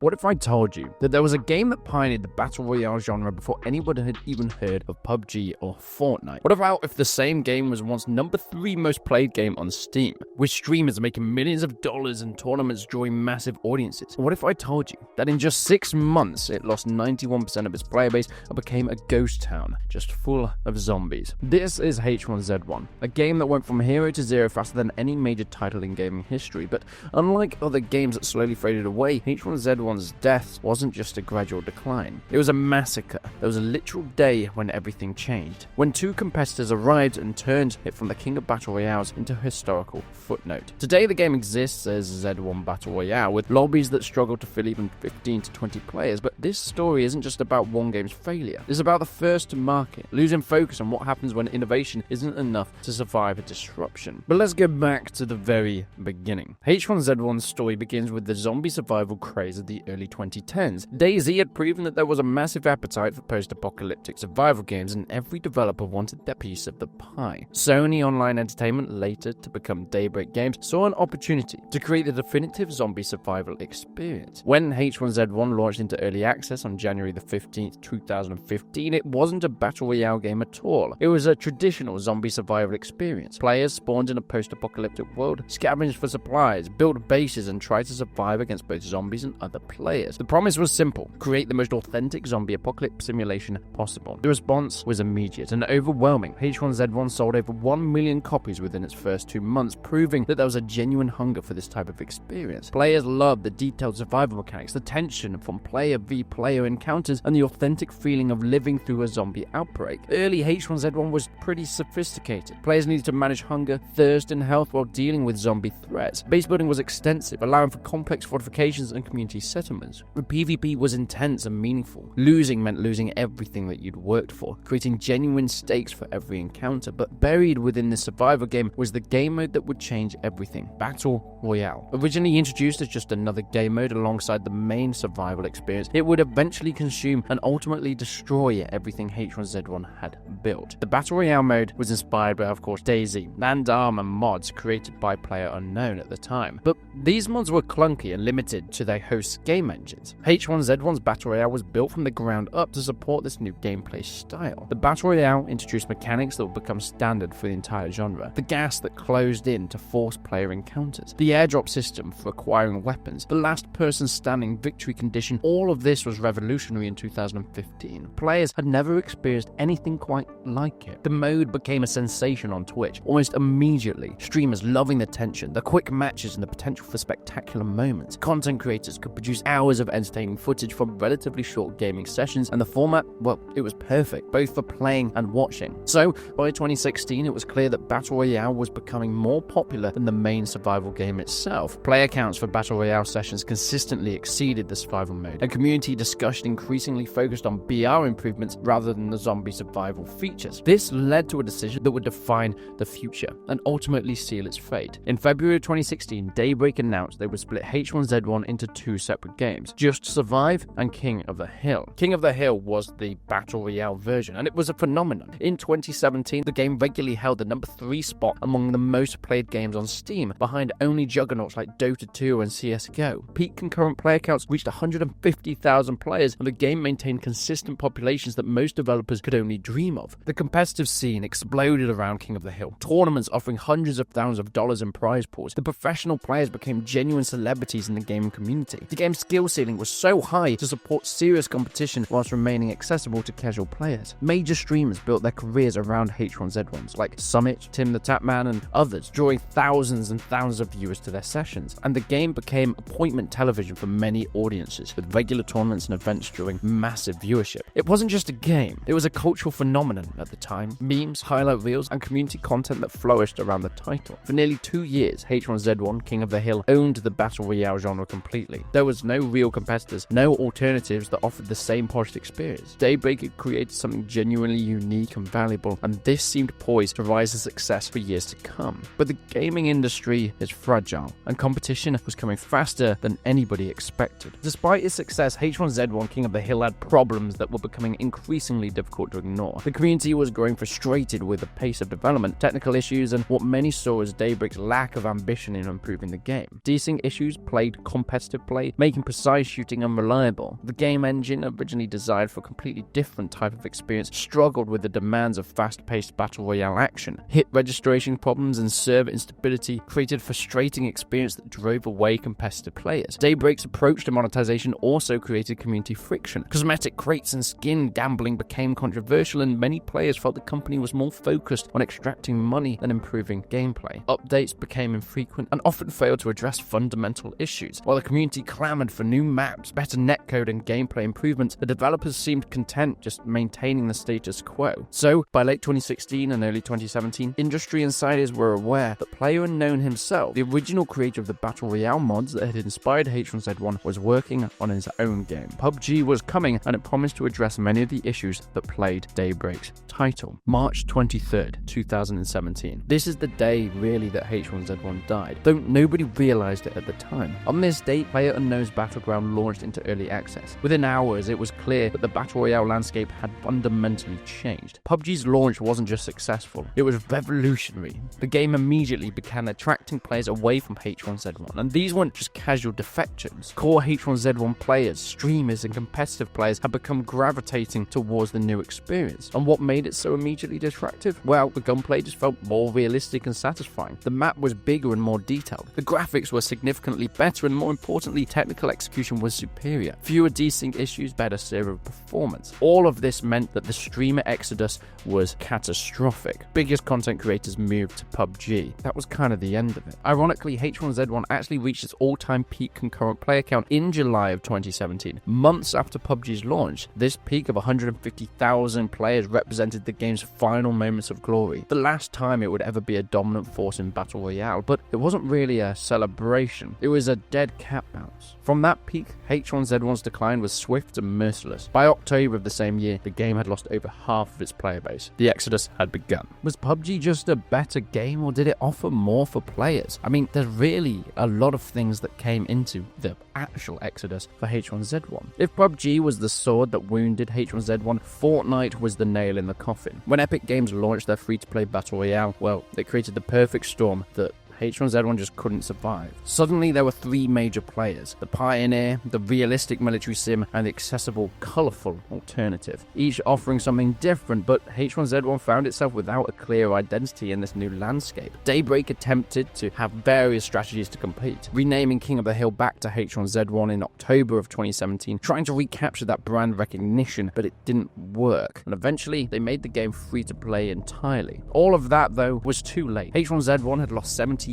What if I told you that there was a game that pioneered the Battle Royale genre before anyone had even heard of PUBG or Fortnite? What about if the same game was once number 3 most played game on Steam, with streamers making millions of dollars and tournaments drawing massive audiences? What if I told you that in just 6 months it lost 91% of its player base and became a ghost town, just full of zombies? This is H1Z1, a game that went from hero to zero faster than any major title in gaming history, but unlike other games that slowly faded away, H1Z1's death wasn't just a gradual decline. It was a massacre. There was a literal day when everything changed, when 2 competitors arrived and turned it from the king of battle royales into a historical footnote. Today the game exists as Z1 Battle Royale, with lobbies that struggle to fill even 15 to 20 players, but this story isn't just about one game's failure. It's about the first to market, losing focus on what happens when innovation isn't enough to survive a disruption. But let's go back to the very beginning. H1Z1's story begins with the zombie survival craze of the early 2010s. DayZ had proven that there was a massive appetite for post-apocalyptic survival games, and every developer wanted their piece of the pie. Sony Online Entertainment, later to become Daybreak Games, saw an opportunity to create the definitive zombie survival experience. When H1Z1 launched into early access on January the 15th, 2015, it wasn't a battle royale game at all. It was a traditional zombie survival experience. Players spawned in a post-apocalyptic world, scavenged for supplies, built bases, and tried to survive against both zombies and other players. The promise was simple: create the most authentic zombie apocalypse simulation possible. The response was immediate and overwhelming. H1Z1 sold over 1 million copies within its first 2 months, proving that there was a genuine hunger for this type of experience. Players loved the detailed survival mechanics, the tension from player v player encounters, and the authentic feeling of living through a zombie outbreak. Early H1Z1 was pretty sophisticated. Players needed to manage hunger, thirst, and health while dealing with zombie threats. Base building was extensive, allowing for complex fortifications and community settlements. The PvP was intense and meaningful. Losing meant losing everything that you'd worked for, creating genuine stakes for every encounter. But buried within this survival game was the game mode that would change everything: Battle Royale. Originally introduced as just another game mode alongside the main survival experience, it would eventually consume and ultimately destroy everything H1Z1 had built. The Battle Royale mode was inspired by, of course, DayZ, and ARM and mods created by PlayerUnknown at the time. But these mods were clunky and limited to their host's game engines. H1Z1's Battle Royale was built from the ground up to support this new gameplay style. The Battle Royale introduced mechanics that would become standard for the entire genre: the gas that closed in to force player encounters, the airdrop system for acquiring weapons, the last person standing victory condition. All of this was revolutionary in 2015. Players had never experienced anything quite like it. The mode became a sensation on Twitch almost immediately, streamers loving the tension, the quick matches, and the potential for spectacular moments. Content creators could produce hours of entertaining footage from relatively short gaming sessions, and the format, well, it was perfect, both for playing and watching. So, by 2016, it was clear that Battle Royale was becoming more popular than the main survival game itself. Player counts for Battle Royale sessions consistently exceeded the survival mode, and community discussion increasingly focused on BR improvements rather than the zombie survival features. This led to a decision that would define the future and ultimately seal its fate. In February 2016, Daybreak announced they would split H1Z1 into 2 separate games: Just Survive and King of the Hill. King of the Hill was the Battle Royale version, and it was a phenomenon. In 2017, the game regularly held the number 3 spot among the most played games on Steam, behind only juggernauts like Dota 2 and CSGO. Peak concurrent player counts reached 150,000 players, and the game maintained consistent populations that most developers could only dream of. The competitive scene exploded around King of the Hill, tournaments offering hundreds of thousands of dollars in prize pools. The professional players became genuine celebrities in the gaming community. The game's skill ceiling was so high to support serious competition whilst remaining accessible to casual players. Major streamers built their careers around H1Z1s, like Summit, Tim the Tapman, and others, drawing thousands and thousands of viewers to their sessions. And the game became appointment television for many audiences, with regular tournaments and events drawing massive viewership. It wasn't just a game, it was a cultural phenomenon at the time. Memes, highlight reels, and community content that flourished around the title. For nearly 2 years, H1Z1 King of the Hill owned the Battle Royale genre completely. There was no real competitors, no alternatives that offered the same polished experience. Daybreak had created something genuinely unique and valuable, and this seemed poised to rise to success for years to come. But the gaming industry is fragile, and competition was coming faster than anybody expected. Despite its success, H1Z1 King of the Hill had problems that were becoming increasingly difficult to ignore. The community was growing frustrated with the pace of development, technical issues, and what many saw as Daybreak's lack of ambition in improving the game. Desync issues plagued competitive play, making making precise shooting unreliable. The game engine, originally designed for a completely different type of experience, struggled with the demands of fast-paced battle royale action. Hit registration problems and server instability created a frustrating experience that drove away competitive players. Daybreak's approach to monetization also created community friction. Cosmetic crates and skin gambling became controversial, and many players felt the company was more focused on extracting money than improving gameplay. Updates became infrequent and often failed to address fundamental issues. While the community clamored for new maps, better netcode, and gameplay improvements, the developers seemed content just maintaining the status quo. So, by late 2016 and early 2017, industry insiders were aware that PlayerUnknown himself, the original creator of the Battle Royale mods that had inspired H1Z1, was working on his own game. PUBG was coming, and it promised to address many of the issues that plagued Daybreak's title. March 23rd, 2017. This is the day, really, that H1Z1 died, though nobody realized it at the time. On this date, PlayerUnknown's Battleground launched into early access. Within hours, it was clear that the Battle Royale landscape had fundamentally changed. PUBG's launch wasn't just successful, it was revolutionary. The game immediately began attracting players away from H1Z1, and these weren't just casual defections. Core H1Z1 players, streamers, and competitive players had become gravitating towards the new experience. And what made it so immediately attractive? Well, the gunplay just felt more realistic and satisfying. The map was bigger and more detailed. The graphics were significantly better, and more importantly, technical execution was superior. Fewer desync issues, better server performance. All of this meant that the streamer exodus was catastrophic. Biggest content creators moved to PUBG. That was kind of the end of it. Ironically, H1Z1 actually reached its all-time peak concurrent player count in July of 2017. Months after PUBG's launch, this peak of 150,000 players represented the game's final moments of glory. The last time it would ever be a dominant force in Battle Royale, but it wasn't really a celebration. It was a dead cat bounce. From that peak, H1Z1's decline was swift and merciless. By October of the same year, the game had lost over half of its player base. The exodus had begun. Was PUBG just a better game, or did it offer more for players? I mean, there's really a lot of things that came into the actual exodus for H1Z1. If PUBG was the sword that wounded H1Z1, Fortnite was the nail in the coffin. When Epic Games launched their free-to-play Battle Royale, well, they created the perfect storm that H1Z1 just couldn't survive. Suddenly, there were three major players: the pioneer, the realistic military sim, and the accessible, colourful alternative, each offering something different, but H1Z1 found itself without a clear identity in this new landscape. Daybreak attempted to have various strategies to compete, renaming King of the Hill back to H1Z1 in October of 2017, trying to recapture that brand recognition, but it didn't work, and eventually they made the game free to play entirely. All of that, though, was too late. H1Z1 had lost 78%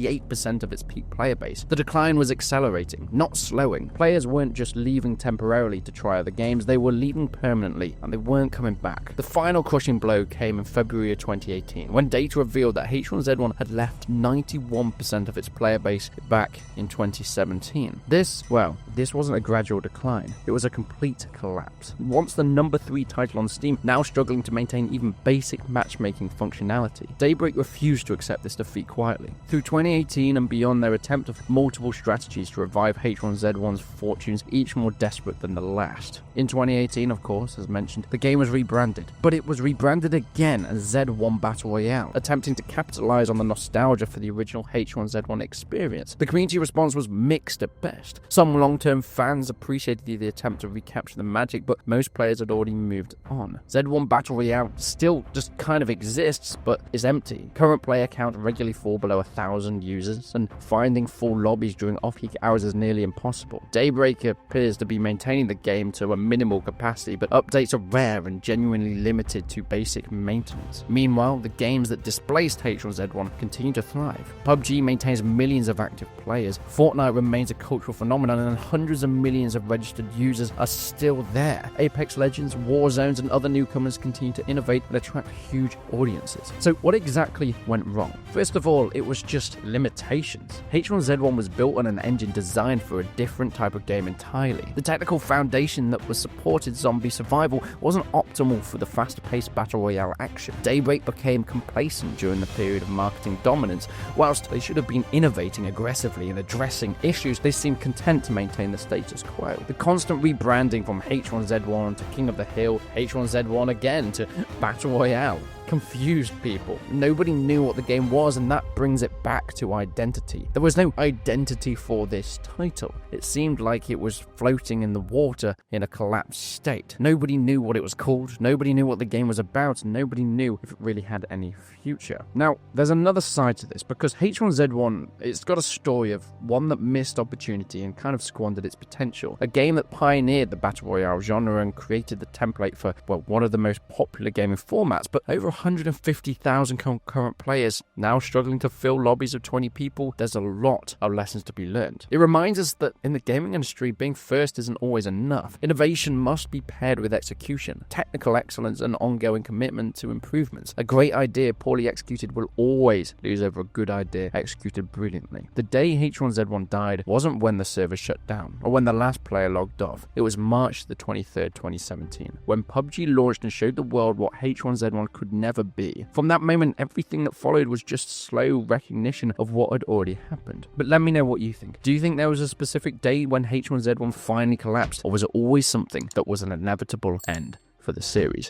of its peak player base. The decline was accelerating, not slowing. Players weren't just leaving temporarily to try other games, they were leaving permanently, and they weren't coming back. The final crushing blow came in February of 2018, when data revealed that H1Z1 had left 91% of its player base back in 2017. This wasn't a gradual decline, it was a complete collapse. Once the number 3 title on Steam, now struggling to maintain even basic matchmaking functionality, Daybreak refused to accept this defeat quietly. Through 2018 and beyond, their attempt of multiple strategies to revive H1Z1's fortunes, each more desperate than the last. In 2018, of course, as mentioned, the game was rebranded, but it was rebranded again as Z1 Battle Royale, attempting to capitalize on the nostalgia for the original H1Z1 experience. The community response was mixed at best. Some long-term fans appreciated the attempt to recapture the magic, but most players had already moved on. Z1 Battle Royale still just kind of exists, but is empty. Current player count regularly fall below 1,000 users, and finding full lobbies during off-peak hours is nearly impossible. Daybreak appears to be maintaining the game to a minimal capacity, but updates are rare and genuinely limited to basic maintenance. Meanwhile, the games that displaced H1Z1 continue to thrive. PUBG maintains millions of active players, Fortnite remains a cultural phenomenon, and hundreds of millions of registered users are still there. Apex Legends, Warzones, and other newcomers continue to innovate and attract huge audiences. So what exactly went wrong? First of all, it was just limitations. H1Z1 was built on an engine designed for a different type of game entirely. The technical foundation that was supported zombie survival wasn't optimal for the faster-paced battle royale action. Daybreak became complacent during the period of marketing dominance. Whilst they should have been innovating aggressively and addressing issues, they seemed content to maintain the status quo. The constant rebranding from H1Z1 to King of the Hill, H1Z1 again to Battle Royale, confused people. Nobody knew what the game was, and that brings it back to identity. There was no identity for this title. It seemed like it was floating in the water in a collapsed state. Nobody knew what it was called, nobody knew what the game was about, and nobody knew if it really had any future. Now, there's another side to this, because H1Z1, it's got a story of one that missed opportunity and kind of squandered its potential. A game that pioneered the Battle Royale genre and created the template for, well, one of the most popular gaming formats, but over 150,000 concurrent players, now struggling to fill lobbies of 20 people. There's a lot of lessons to be learned. It reminds us that in the gaming industry, being first isn't always enough. Innovation must be paired with execution, technical excellence, and ongoing commitment to improvements. A great idea poorly executed will always lose over a good idea executed brilliantly. The day H1Z1 died wasn't when the server shut down, or when the last player logged off. It was March the 23rd, 2017, when PUBG launched and showed the world what H1Z1 could never be. From that moment, everything that followed was just slow recognition of what had already happened. But let me know what you think. Do you think there was a specific day when H1Z1 finally collapsed, or was it always something that was an inevitable end for the series?